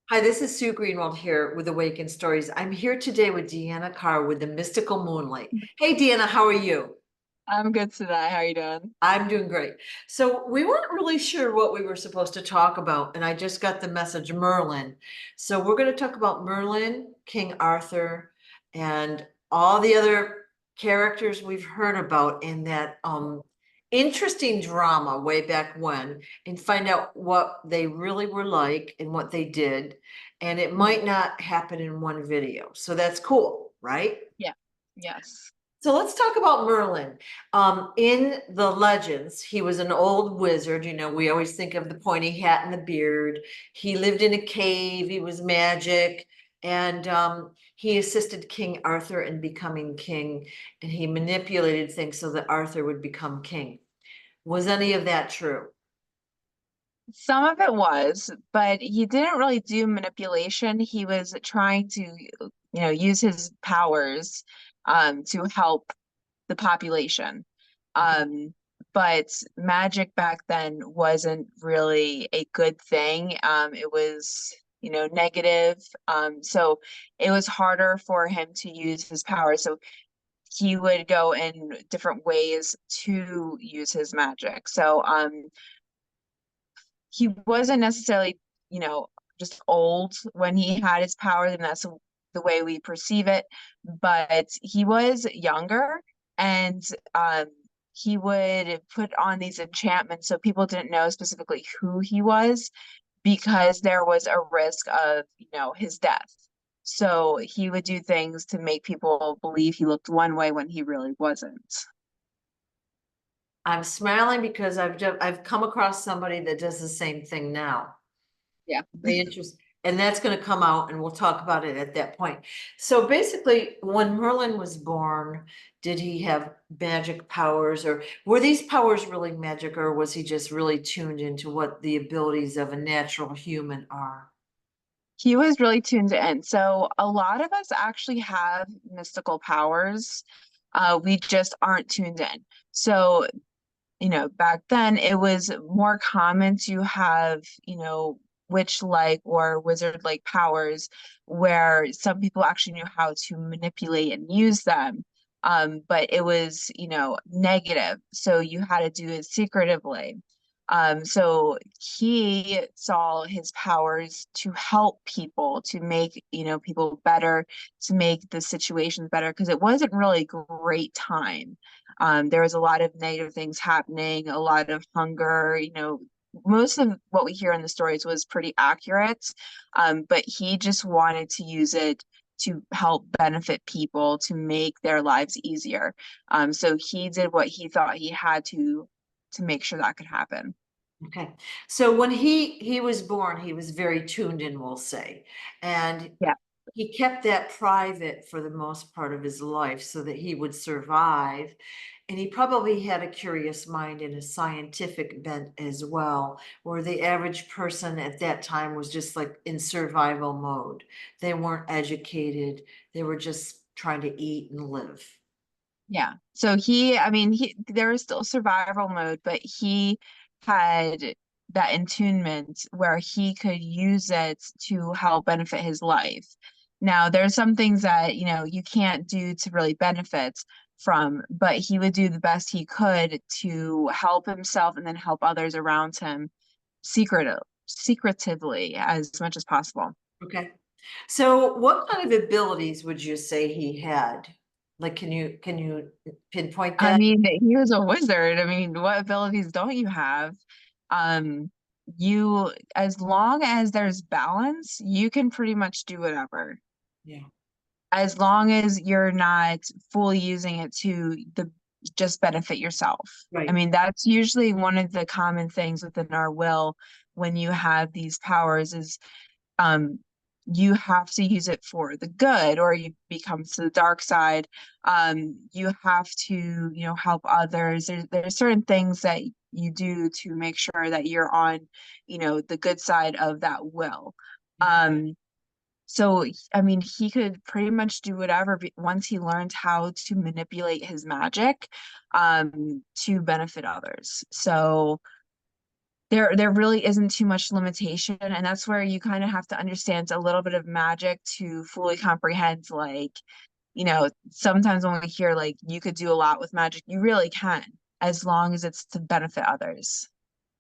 Hi, this is Sue Greenwald here with Awakened Stories. I'm here today with Deanna Carr with the Mystical Moonlight. Hey, Deanna, how are you? I'm good today. How are you doing? I'm doing great. So we weren't really sure what we were supposed to talk about, and I just got the message Merlin. So we're going to talk about Merlin, King Arthur, and all the other characters we've heard about in that interesting drama way back when, and find out what they really were like and what they did. And it Mhm. might not happen in one video. So that's cool, right? Yeah. Yes. So let's talk about Merlin. In the legends, he was an old wizard. You know, we always think of the pointy hat and the beard. He lived in a cave. He was magic, and he assisted King Arthur in becoming king, and he manipulated things so that Arthur would become king. Was any of that true? Some of it was, but he didn't really do manipulation. He was trying to, use his powers to help the population. Okay. Um, but magic back then wasn't really a good thing. It was, negative. So it was harder for him to use his powers. So he would go in different ways to use his magic. So he wasn't necessarily, you know, just old when he had his powers, and that's the way we perceive it. But he was younger, and um, he would put on these enchantments so people didn't know specifically who he was because there was a risk of, his death. So he would do things to make people believe he looked one way when he really wasn't. I'm smiling because I've come across somebody that does the same thing now. Yeah. Very interesting. And that's going to come out and we'll talk about it at that point. So basically, when Merlin was born, did he have magic powers, or were these powers really magic, or was he just really tuned into what the abilities of a natural human are? He was really tuned in. So a lot of us actually have mystical powers. We just aren't tuned in. So, back then it was more common to have, witch-like or wizard-like powers where some people actually knew how to manipulate and use them. But it was, negative. So you had to do it secretively. So he saw his powers to help people, to make, people better, to make the situations better, because it wasn't really a great time. There was a lot of negative things happening, a lot of hunger, most of what we hear in the stories was pretty accurate. But he just wanted to use it to help benefit people, to make their lives easier. So he did what he thought he had to make sure that could happen. Okay. So when he was born, he was very tuned in, we'll say. And Yeah. he kept that private for the most part of his life so that he would survive. And he probably had a curious mind and a scientific bent as well, where the average person at that time was just like in survival mode. They weren't educated, they were just trying to eat and live. Yeah. So I mean, there was still survival mode, but he had that attunement where he could use it to help benefit his life. Now, there's some things that, you can't do to really benefit from, but he would do the best he could to help himself and then help others around him secretively as much as possible. Okay. So what kind of abilities would you say he had? Like, can you pinpoint I that? mean, he was a wizard. I mean, what abilities don't you have? Um, as long as there's balance, you can pretty much do whatever. Yeah. As long as you're not fully using it to the just benefit yourself. I Right. mean, that's usually one of the common things within our will when you have these powers is um, you have to use it for the good or you become to the dark side. You have to, help others. There's certain things that you do to make sure that you're on, the good side of that will. Um, so, I mean, he could pretty much do whatever once he learned how to manipulate his magic, to benefit others. So, there really isn't too much limitation, and that's where you kind of have to understand a little bit of magic to fully comprehend, like, sometimes when we hear like you could do a lot with magic, you really can, as long as it's to benefit others.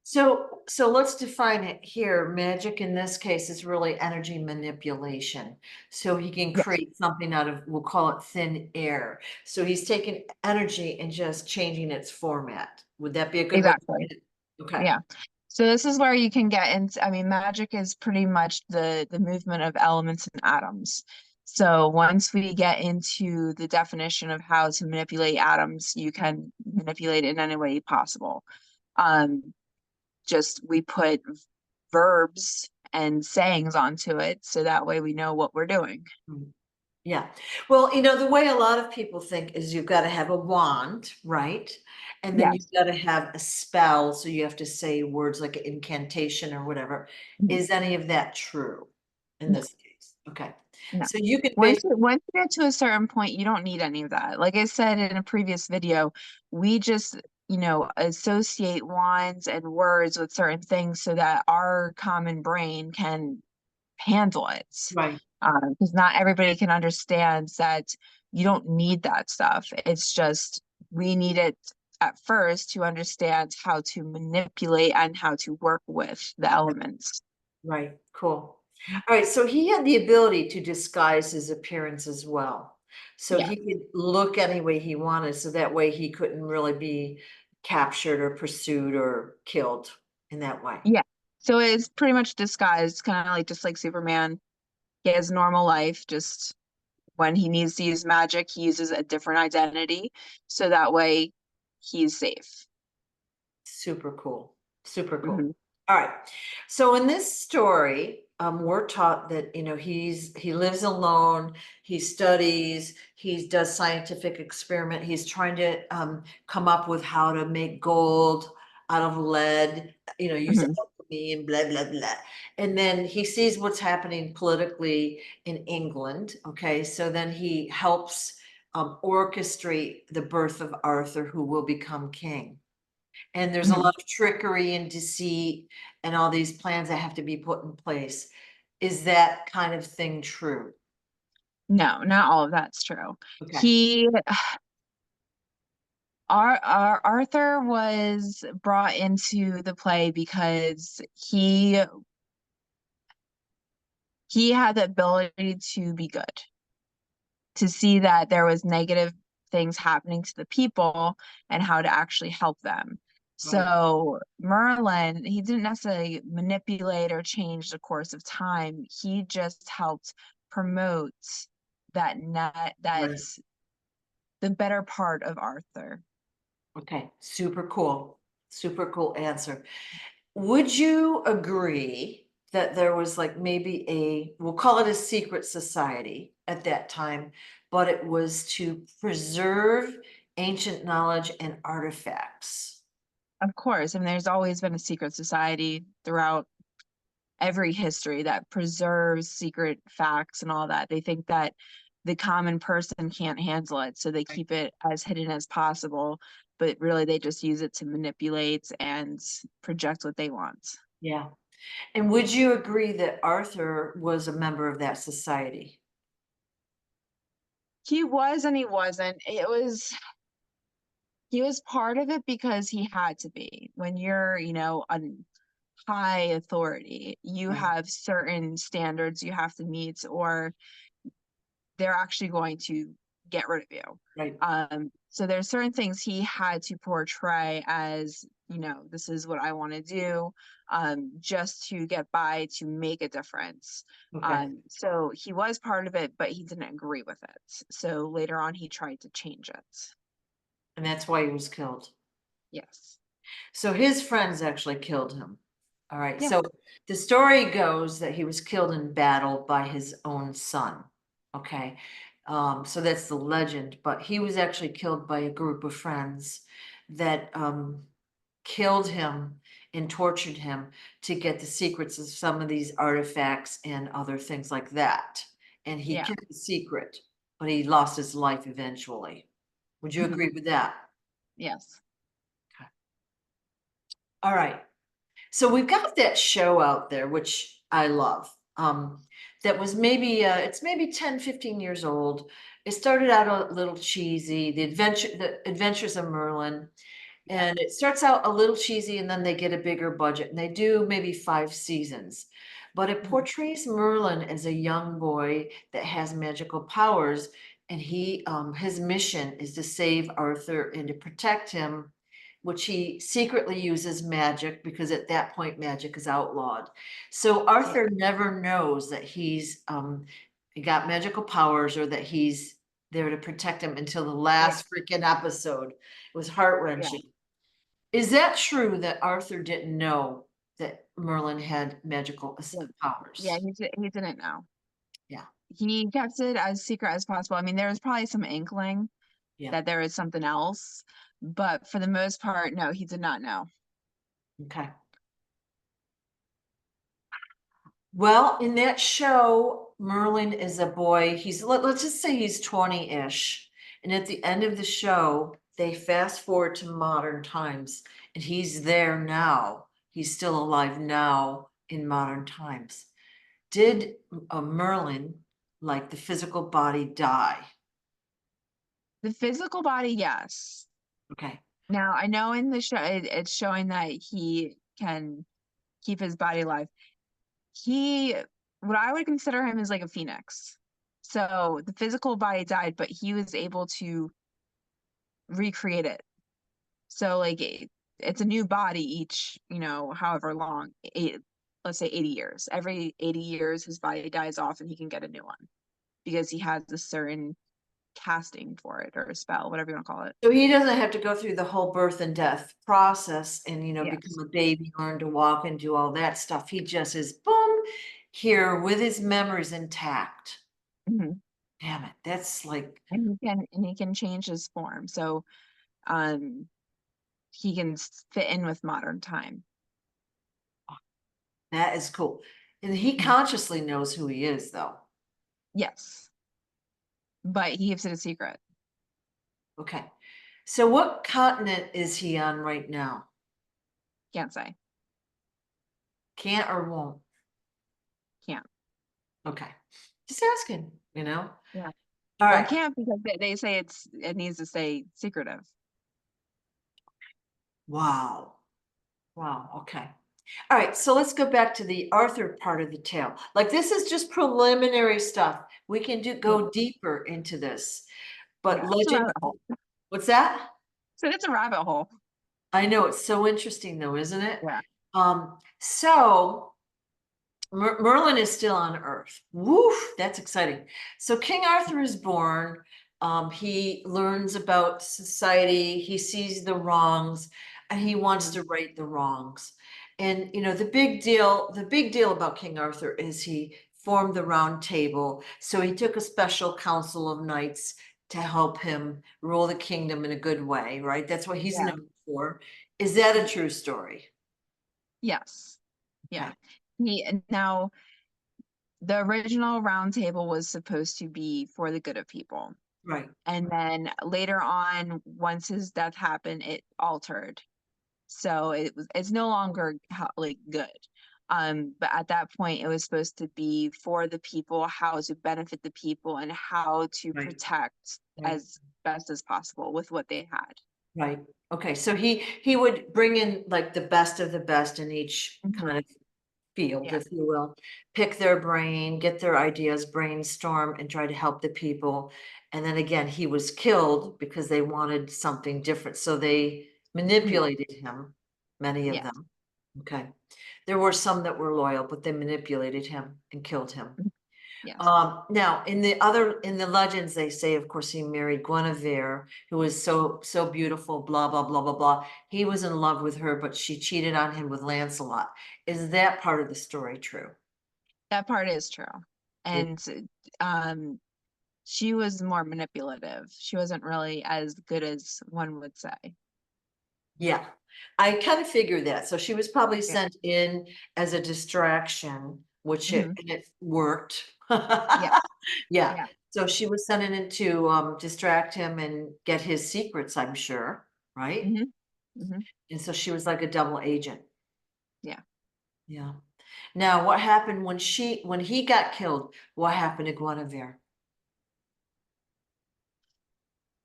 So let's define it here. Magic in this case is really energy manipulation. So he can Yes, create something out of, we'll call it thin air. So he's taking energy and just changing its format. Would that be a good way to exactly. put it? Okay. Yeah. So this is where you can get into, I mean, magic is pretty much the movement of elements and atoms. So once we get into the definition of how to manipulate atoms, you can manipulate it in any way possible. Um, just we put verbs and sayings onto it so that way we know what we're doing. Mm. Yeah. Well, the way a lot of people think is you've got to have a wand, right? And then you've Yes. got to have a spell. So you have to say words like incantation or whatever. Mhm. Is any of that true in No, this case? Okay. no. So you can Once basically, you get to a certain point, you don't need any of that. Like I said in a previous video, we just, associate wands and words with certain things so that our common brain can handle it. right, Because not everybody can understand that you don't need that stuff. It's just we need it at first to understand how to manipulate and how to work with the elements. right, cool. All right, so he had the ability to disguise his appearance as well. So Yeah. he could look any way he wanted, so that way he couldn't really be captured or pursued or killed in that way. Yeah. So it's pretty much disguised, kind of like just like Superman. He has normal life, just when he needs to use magic, he uses a different identity. So that way he's safe. Super cool. Super cool. Hmm. All right. So in this story, we're taught that he lives alone, he studies, he does scientific experiment, he's trying to come up with how to make gold out of lead, use Hmm. alchemy and blah blah blah. And then he sees what's happening politically in England. Okay, so then he helps orchestrate the birth of Arthur, who will become king. And there's a Hmm. lot of trickery and deceit and all these plans that have to be put in place. Is that kind of thing true? No, not all of that's true. Okay, He, Arthur was brought into the play because he had the ability to be good, to see that there was negative things happening to the people and how to actually help them. right, So Merlin, he didn't necessarily manipulate or change the course of time. He just helped promote right. that's the better part of Arthur. Okay, super cool. Super cool answer. Would you agree that there was like maybe we'll call it a secret society at that time, but it was to preserve ancient knowledge and artifacts? Of course, I mean, there's always been a secret society throughout every history that preserves secret facts and all that. They think that the common person can't handle it, so they Right. keep it as hidden as possible, but really they just use it to manipulate and project what they want. Yeah. And would you agree that Arthur was a member of that society? He was and he wasn't. He was part of it because he had to be. When you're, on high authority, you Right. have certain standards you have to meet, or they're actually going to get rid of you. Right. So there's certain things he had to portray as, this is what I want to do, just to get by, to make a difference. Okay. So he was part of it, but he didn't agree with it. So later on, he tried to change it. And that's why he was killed. Yes. So his friends actually killed him. All right. Yeah. So the story goes that he was killed in battle by his own son. Okay. So that's the legend, but he was actually killed by a group of friends that killed him and tortured him to get the secrets of some of these artifacts and other things like that. And he Yeah. kept the secret, but he lost his life eventually. Would you Mhm. agree with that? Yes. Okay. All right. So we've got that show out there, which I love. That was maybe it's maybe 10, 15 years old. It started out a little cheesy, the Adventures of Merlin. Yeah. And it starts out a little cheesy and then they get a bigger budget and they do maybe 5 seasons. But it Mhm. portrays Merlin as a young boy that has magical powers. And his mission is to save Arthur and to protect him, which he secretly uses magic because at that point magic is outlawed. So Yeah. Arthur never knows that he got magical powers or that he's there to protect him until the Yeah. last freaking episode. It was Yeah. heart-wrenching. Is that true that Arthur didn't know that Merlin had magical Yeah. Yeah. powers? He didn't know. Yeah, He kept it as secret as possible. I mean, there was probably some inkling yeah, that there was something else, but for the most part, no, he did not know. okay. Well, in that show, Merlin is a boy. Let's just say he's 20-ish. And at the end of the show, they fast forward to modern times and he's there now. He's still alive now in modern times. Did Merlin, like the physical body, die? The physical body, yes. Okay. Now, I know in the show, it's showing that he can keep his body alive. He, what I would consider him is like a phoenix. So the physical body died, but he was able to recreate it. So like it's a new body each, however long, let's say 80 years. Every 80 years, his body dies off and he can get a new one because he has a certain casting for it or a spell, whatever you want to call it. So he doesn't have to go through the whole birth and death process and, become Yes. a baby, learn to walk and do all that stuff. He just is boom here with his memories intact. Hmm. Damn it. That's like, And he can change his form. So um he can fit in with modern time. that is cool. And he Mhm. consciously knows who he is, though. Yes. But he keeps it a secret. Okay. So what continent is he on right now? Can't say. Can't or won't? Can't. Okay. Just asking. Yeah. All Well, it right. can't because they say it needs to stay secretive. Wow. Wow. Okay. All right, so let's go back to the Arthur part of the tale. Like this is just preliminary stuff. We can Yeah. go deeper into this. But Yeah. It's a legend, rabbit hole. what's that? So it's a rabbit hole. I know it's so interesting though, isn't it? Yeah. So Merlin is still on Earth. Woof, that's exciting. So King Arthur is born. He learns about society. He sees the wrongs, and he wants Mhm. to right the wrongs. And the big deal about King Arthur is he formed the Round Table. So he took a special council of knights to help him rule the kingdom in a good way, right? That's what he's Yeah. known for. Is that a true story? Yes. Yeah. Okay, Now the original round table was supposed to be for the good of people. right, And then later on, once his death happened, it altered. So it's no longer like good. But at that point, it was supposed to be for the people, how to benefit the people, and how to right, protect right. as best as possible with what they had. Right. Okay. So he would bring in like the best of the best in each Mhm. kind of field, Yeah. if you will, pick their brain, get their ideas, brainstorm, and try to help the people. And then again, he was killed because they wanted something different. So they Mhm. manipulated him, many of Yes. them. Okay. There were some that were loyal, but they manipulated him and killed him. Mhm. Yes. Now in the legends, they say, of course, he married Guinevere, who was so beautiful, blah, blah, blah, blah, blah. He was in love with her, but she cheated on him with Lancelot. Is that part of the story true? That part is true. Yeah. And um, she was more manipulative. She wasn't really as good as one would say. Yeah. I kind of figured that. So she was probably Yeah. sent in as a distraction, which Hmm. it worked. Yeah. Yeah. Yeah. So she was sent in to distract him and get his secrets, I'm sure, right? Hmm. Hmm. And so she was like a double agent. Yeah. Yeah. Now, what happened when he got killed? What happened to Guinevere?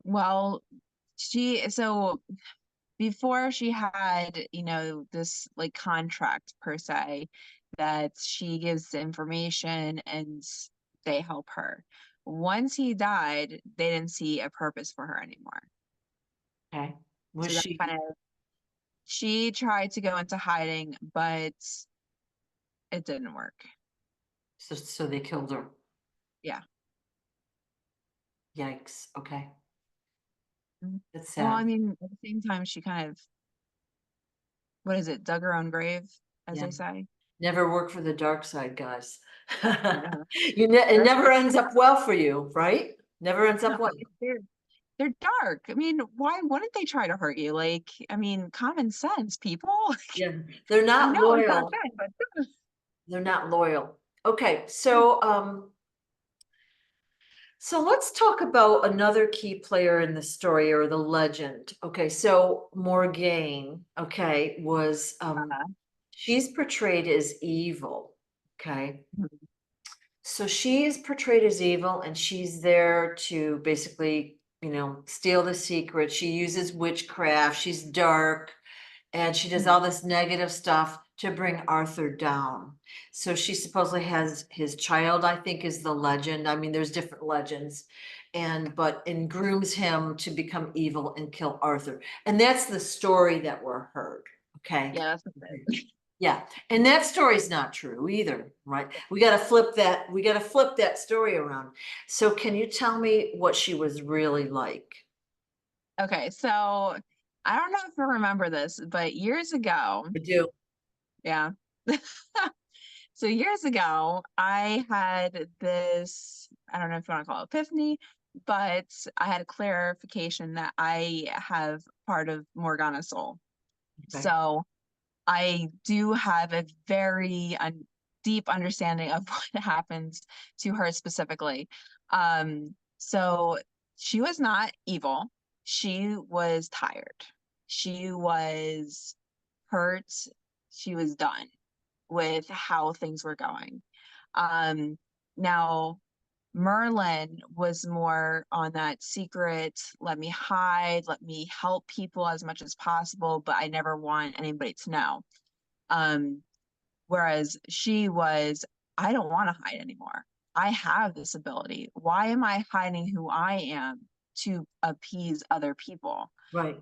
Well, so before she had, you know, this like contract per se, that she gives the information and they help her. Once he died, they didn't see a purpose for her anymore. Okay. Was So that kind she, of, she tried to go into hiding, but it didn't work. so they killed her. Yeah. Yikes. Okay. Mhm. That's Well, I sad. mean, at the same time, she kind of, what is it, dug her own grave, as Yeah. they say. Never work for the dark side, guys. Yeah. It never ends up well for you, right? Never ends up well. They're they're dark. I mean, why wouldn't they try to hurt you? Like, I mean, common sense, people. Yeah. They're I not know it's not loyal. good, but They're not loyal. Okay. So let's talk about another key player in the story or the legend. Okay, so Morgaine, okay, was she's portrayed as evil. Okay. Mhm. So she is portrayed as evil and she's there to basically, steal the secret. She uses witchcraft, she's dark, and she does all this negative stuff to bring Arthur down. So she supposedly has his child, I think is the legend. I mean, there's different legends. And grooms him to become evil and kill Arthur. And that's the story that we're heard. Okay. Yeah, that's it. Yeah, and that story's not true either, right? We gotta flip that, story around. So can you tell me what she was really like? Okay, so I don't know if you remember this, but years ago, I do. yeah. So years ago, I had this, I don't know if you want to call it epiphany, but I had a clarification that I have part of Morgana's soul. Okay. So I do have a very deep understanding of what happens to her specifically. So she was not evil. She was tired. She was hurt. She was done with how things were going. Um, Now, Merlin was more on that secret, let me hide, let me help people as much as possible, but I never want anybody to know. Um, Whereas she was, I don't want to hide anymore. I have this ability. Why am I hiding who I am to appease other people? Right.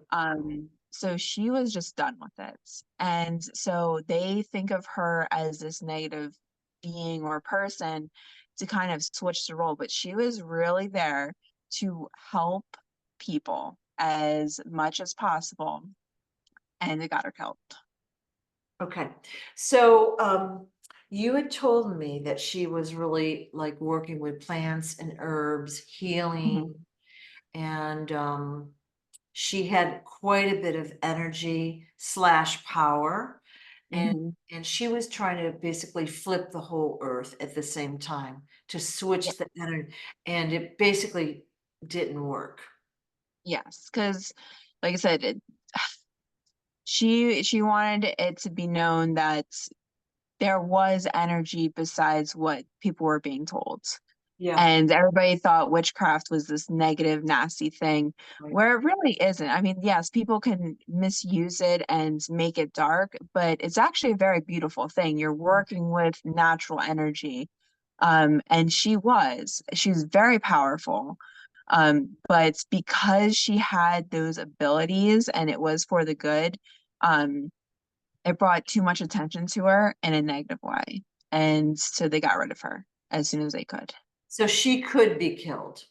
So she was just done with it. And so they think of her as this negative being or person to kind of switch the role, but she was really there to help people as much as possible, and it got her killed. Okay. So you had told me that she was really like working with plants and herbs, Mhm. healing, and she had quite a bit of energy slash power. And Mhm. and she was trying to basically flip the whole earth at the same time to switch the energy, and it basically didn't work. Yes, because like I said, she wanted it to be known that there was energy besides what people were being told. Yeah, And everybody thought witchcraft was this negative, nasty thing, right. where it really isn't. I mean, yes, people can misuse it and make it dark, but it's actually a very beautiful thing. You're working with natural energy. And she's very powerful. But because she had those abilities and it was for the good, um, it brought too much attention to her in a negative way. And so they got rid of her as soon as they could. So she could be killed.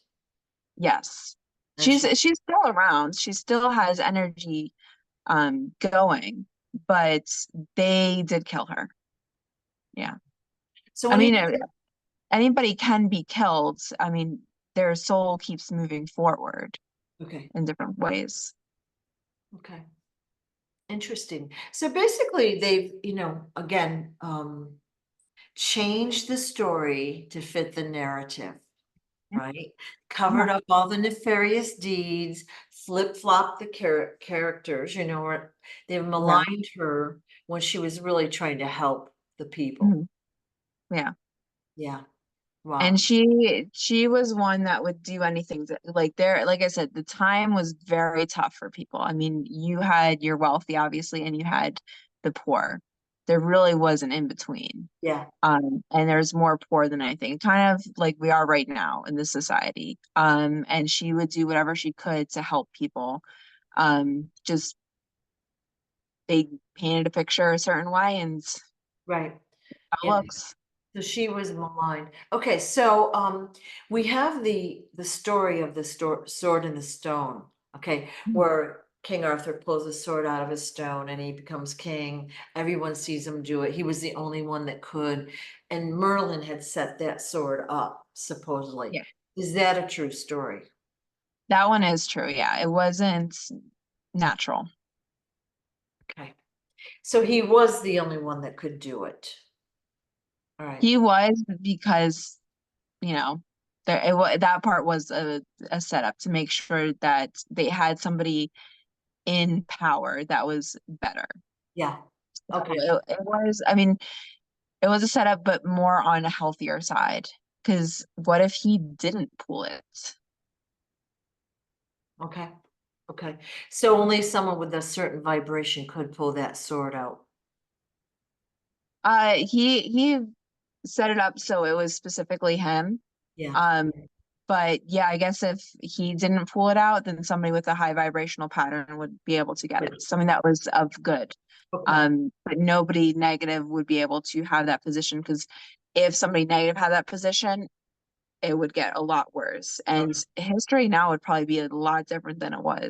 Yes. And she She's still around. She still has energy going, but they did kill her. Yeah. so I when you mean, anybody can be killed. I mean, their soul keeps moving forward okay, in different ways. okay. Interesting. So basically they've, again, changed the story to fit the narrative, right? Yeah. Covered up all the nefarious deeds, flip-flopped the characters, or they've Yeah. maligned her when she was really trying to help the people. Mhm. Yeah. Yeah. And Wow. she was one that would do anything like there, like I said, the time was very tough for people. I mean, you had your wealthy, obviously, and you had the poor. There really was an in between. Yeah. And there's more poor than anything, kind of like we are right now in this society. And she would do whatever she could to help people. Just they painted a picture a certain way and Right. that Yeah. looks. So she was maligned. Okay, so we have the story of the sword and the stone, okay, where King Arthur pulls a sword out of his stone and he becomes king. Everyone sees him do it. He was the only one that could. And Merlin had set that sword up, supposedly. Yeah, Is that a true story? that one is true. Yeah, it wasn't natural. Okay. So he was the only one that could do it. All right. He was because, you know, that part was a setup to make sure that they had somebody in power that was better. Yeah. So Okay. it was, I mean, it was a setup, but more on a healthier side. Because what if he didn't pull it? Okay. Okay. So only someone with a certain vibration could pull that sword out. He set it up so it was specifically him. Yeah. Um, but yeah, I guess if he didn't pull it out, then somebody with a high vibrational pattern would be able to get it. Good. Something that was of good. Okay. But nobody negative would be able to have that position because if somebody negative had that position, it would get a lot worse. And Okay. history now would probably be a lot different than it would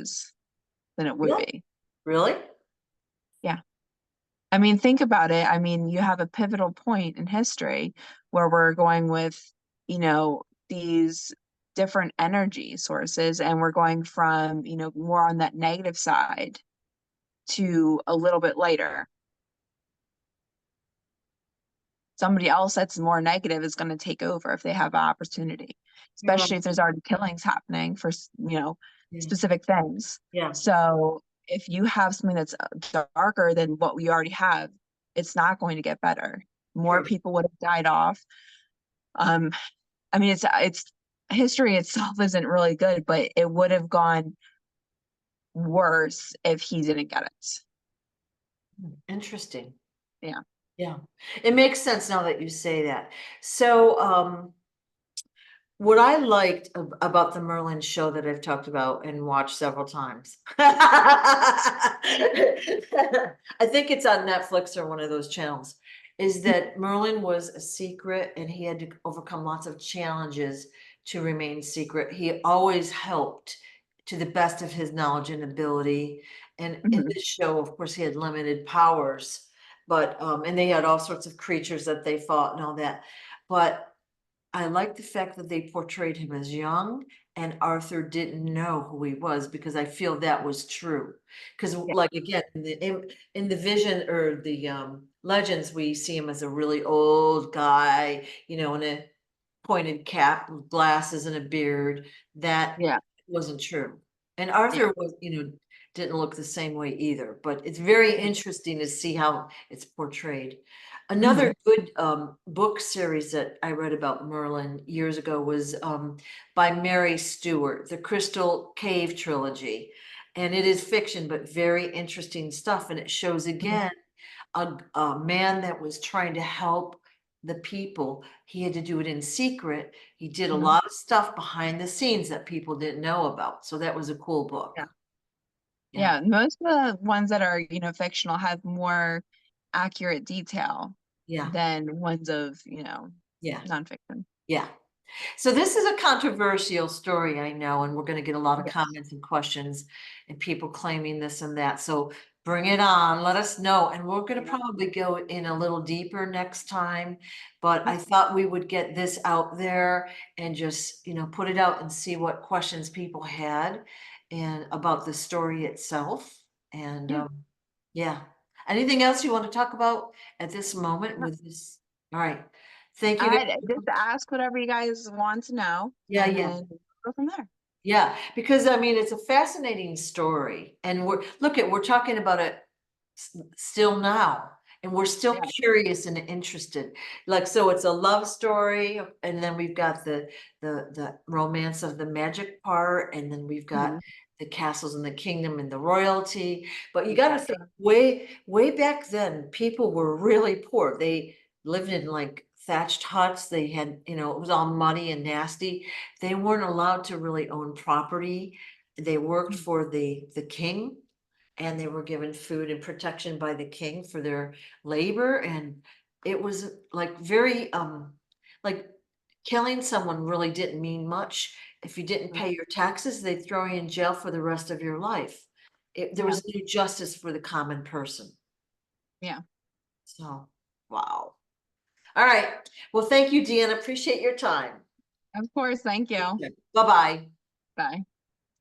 Really? be. Really? Yeah. I mean, think about it. I mean, you have a pivotal point in history where we're going with, these different energy sources, and we're going from, more on that negative side to a little bit lighter. Somebody else that's more negative is going to take over if they have an opportunity, You're right. especially if there's already killings happening for, Yeah. specific things. Yeah. So if you have something that's darker than what we already have, it's not going to get better. More True. people would have died off. Um, I mean, it's history itself isn't really good, but it would have gone worse if he didn't get it. Interesting. Yeah. Yeah. It makes sense now that you say that. So, what I liked about the Merlin show that I've talked about and watched several times. I think it's on Netflix or one of those channels, is that Merlin was a secret and he had to overcome lots of challenges to remain secret. He always helped to the best of his knowledge and ability. And in Mhm. this show, of course, he had limited powers, but and they had all sorts of creatures that they fought and all that. But I like the fact that they portrayed him as young and Arthur didn't know who he was because I feel that was true. Because Yeah. like again, in the vision or the legends, we see him as a really old guy, in a pointed cap, glasses and a beard. That Yeah. wasn't true. And Yeah. Arthur was, didn't look the same way either, but it's very interesting to see how it's portrayed. Hmm. Another good book series that I read about Merlin years ago was by Mary Stewart, the Crystal Cave trilogy. And it is fiction, but very interesting stuff. And it shows again a man that was trying to help the people. He had to do it in secret. He did a Hmm. lot of stuff behind the scenes that people didn't know about. So that was a cool book. Yeah. Yeah. Yeah. Most of the ones that are, fictional have more accurate detail Yeah. than ones of, Yeah. nonfiction. Yeah. So this is a controversial story, I know, and we're going to get a lot of Yes. comments and questions and people claiming this and that. So bring it on. Let us know. And we're going to Yeah. probably go in a little deeper next time. But Yeah. I thought we would get this out there and just, put it out and see what questions people had and about the story itself. And Yeah. yeah. Anything else you want to talk about at this moment with this? All right. Thank you I guys. just ask whatever you guys want to know, Yeah, and yeah. then go from there. Yeah, because I mean, it's a fascinating story. And we're talking about it still now. And we're still Yeah. curious and interested. Like, so it's a love story, and then we've got the romance of the magic part, and then we've got Mhm. the castles and the kingdom and the royalty. But you gotta think, Exactly. way back then, people were really poor. They lived in like thatched huts. They had, you know, it was all muddy and nasty. They weren't allowed to really own property. They worked Mhm. for the king, and they were given food and protection by the king for their labor. And it was like very, like killing someone really didn't mean much. If you didn't pay your taxes, they'd throw you in jail for the rest of your life. There Yeah. was no justice for the common person. Yeah. So, wow. All right. Well, thank you, Deanna. Appreciate your time. Of course. Thank you. Bye-bye. Bye.